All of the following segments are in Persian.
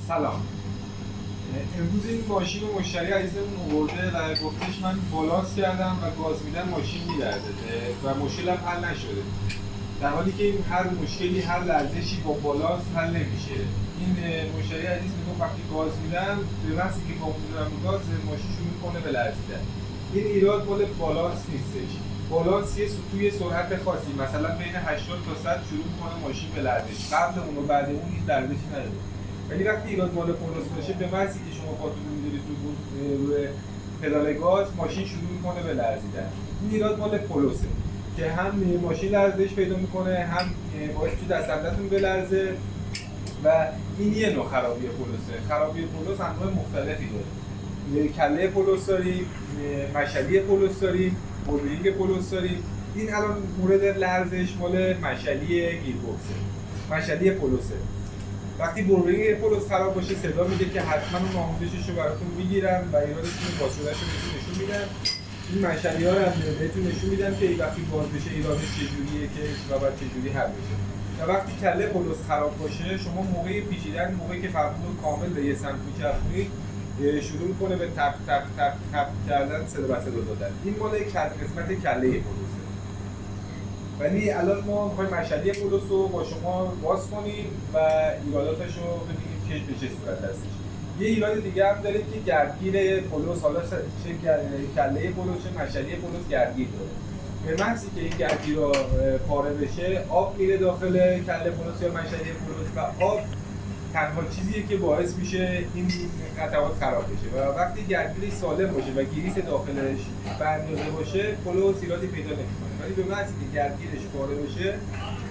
سلام. امروز این ماشین رو مشتری عزیزمون آورده و گفتش من بالانس کردم و گاز میدم ماشین میلرزه و مشکلم حل نشده. در حالی که این هر مشکلی، هر لرزشی با بالانس حل نمیشه. این مشتری عزیز میگه وقتی گاز میدم به وقتی که با میدم گاز ماشین شروع میکنه به لرزیدن. این ایراد مال بالانس نیستش. بالانس یه توی سرعت خاصی مثلا بین 80 تا 100 شروع میکنه ماشین به لرزش. قبل اون و بعد اون هیچ لرزشی نداره. ولی وقتی ایراد مال پولس باشه به محضی که شما پاتون رو می‌ذارید روی پدال گاز ماشین شروع میکنه به لرزیدن. این ایراد مال پولسه که هم ماشین لرزش پیدا میکنه هم باعث میشه دست عقلتون بلرزه و این یه نوع خرابی پولسه. خرابی پولس انواع مختلفی داره. کله پولس داریم، مشعلی پولس داریم، بولبرینگ پولس داریم. این الان مورد لرزش مال مشعلی گیربکسه. مشعلی پولسه. وقتی بولبرینگ پولس خراب باشه صدا میده که حتما اون آموزشش رو براتون میگیرن و ایرادشون رو با صورتش رو نشون میدن. این مشعلی‌ها رو هم بهتون نشون میدن که وقتی باز بشه ایرادش چجوریه که و بعد چجوری حل بشه. و وقتی کله پولس خراب باشه شما موقع پیچیدن، موقعی که فرمون رو کامل به یه سمت میچرخونید شروع میکنه به تپ تپ تپ تپ کردن، صدا و صدا دادن. این مال قسمت کله پولسه. ولی الان ما می‌خوایم مشعلی پولس رو با شما باز کنیم و ایراداتش رو ببینیم که به چه صورت هستش. یه ایراد دیگه هم داریم که گردگیر پولس، حالا چه کله پولس چه مشعلی پولس گردگیر داره. به محضی که این گردگیر رو پاره بشه آب میره داخل کله پولس یا مشعلی پولس و آب تنها چیزیه که باعث میشه این قطعات خراب بشه و وقتی گردگیرش سالم باشه و گریس داخلش به اندازه باشه پولس ایرادی پیدا نمیکنه. ولی به محضی که گردگیرش پاره بشه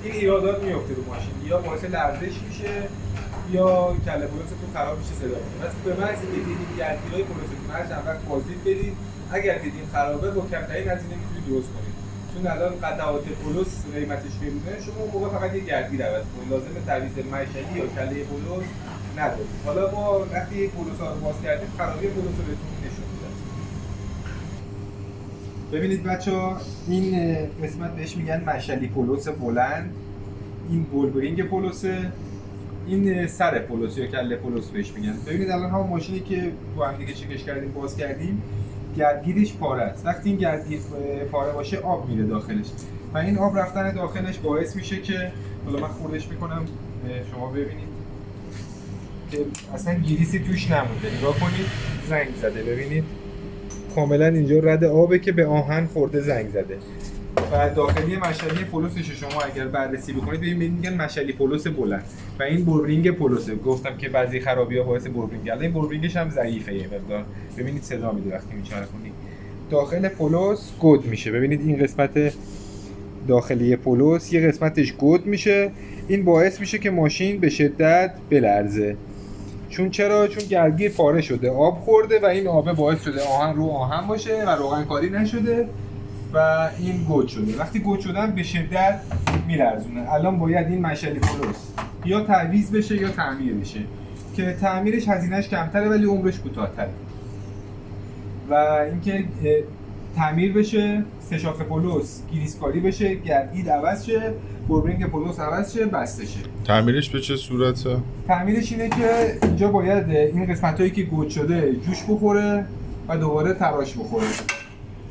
این ایرادات میفته رو ماشین، یا باعث لرزش میشه یا کله پولستون خراب میشه، صدا میده. پس به محضی که دیدین گردگیرهای پولستون هر چند وقت بازدید بدید، اگر دیدین خرابه با کمترین هزینه میتونید درست کنید. چون الان قطعات پولس قیمتش گرونه، شما اون موقع فقط یه گردگیر عوض کنید، لازمه تعویض مشعلی یا کله پولس ندارید. حالا ما وقتی پولس ها رو باز کردیم خرابی پولس رو بهتون نشون میدم. ببینید بچه‌ها، این قسمت بهش میگن مشعلی پولس بلند، این بولبرینگ پولسه، این سر پولس یا کله پولس بهش میگن. ببینید الان هم ماشینی که با هم دیگه چکش کردیم باز کردیم گردگیرش پاره است. وقتی این گردگیر پاره باشه آب میره داخلش و این آب رفتن داخلش باعث میشه که، حالا من خوردش میکنم شما ببینید که اصلا گریسی توش نمونده. نگاه کنید زنگ زده، ببینید کاملا اینجا رد آبه که به آهن خورده زنگ زده و داخلی مشعلی پولسش شما اگر بررسی بکنید ببینید میگن مشعلی پولس بلند و این بولبرینگ پولسه. گفتم که بعضی خرابی‌ها باعث بولبرینگ، الان این بولبرینگش هم ضعیفه یه مقدار. ببینید صدا میده وقتی میچرخونید. داخل پولس گود میشه. ببینید این قسمت داخلی پولس یه قسمتش گود میشه. این باعث میشه که ماشین به شدت بلرزه. چرا؟ چون گردگیر پاره شده، آب خورده و این آب باعث شده آهن رو آهن باشه و روغن کاری نشده و این گود شده. وقتی گود شدن به شدت میلرزونه. الان باید این مشعلی پولس یا تعویض بشه یا تعمیر بشه که تعمیرش هزینه‌اش کمتره ولی عمرش کوتاه‌تره. و اینکه تعمیر بشه، سه شاخ پولس گریس کاری بشه، گردگیر عوض شه، بولبرینگ پولس عوض شه، بسته شه. تعمیرش به چه صورته؟ تعمیرش اینه که اینجا باید این قسمتایی که گود شده جوش بخوره و دوباره تراش بخوره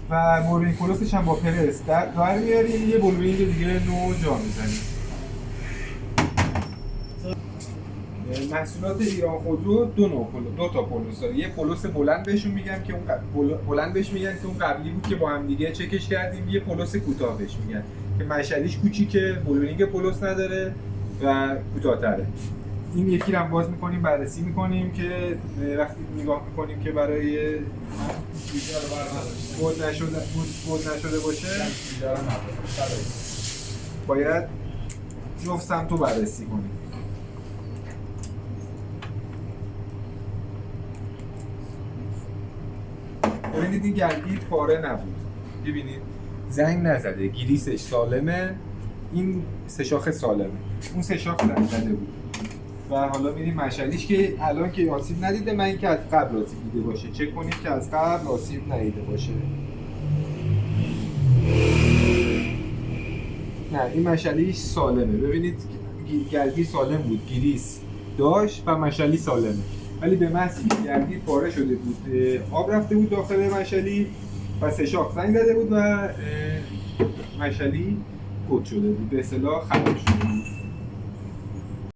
و بولبرینگ پولسش هم با پرس در میاریم، یه بولبرینگ دیگه نو جا میزنیم. محصولات ایران خودرو دو تا پولس داره. یه پولس بلند بهشون میگن که اون بلند بهش میگن که اون قبلی بود که با هم دیگه چکش کردیم. یه پولس کوتاه بهش میگن که مشعلیش کوچیکه، بولبرینگ پولس نداره و کوتاه‌تره. این یکی رو هم باز میکنیم، بررسی میکنیم که وقتی نگاه میکنیم که برای بود نشده باشه باید جفت سمت رو بررسی کنیم. ببینید این گردگیر پاره نبود، ببینید زنگ نزده، گریسش سالمه، این سه شاخ سالمه، اون سه شاخ زنگ زده بود و حالا میریم مشعلیش که الان که آسیب ندیده، من اینکه از قبل آسیب دیده باشه چک کنید که از قبل آسیب ندیده باشه. نه این مشعلیش سالمه، ببینید گردگیر سالم بود، گریس داشت و مشعلی سالمه، ولی به محض گردید پاره شده بود، آب رفته بود داخل مشعلی و سه شاخ زنگ زده بود و مشعلی کج شده بود، به اصطلاح خراب شده بود.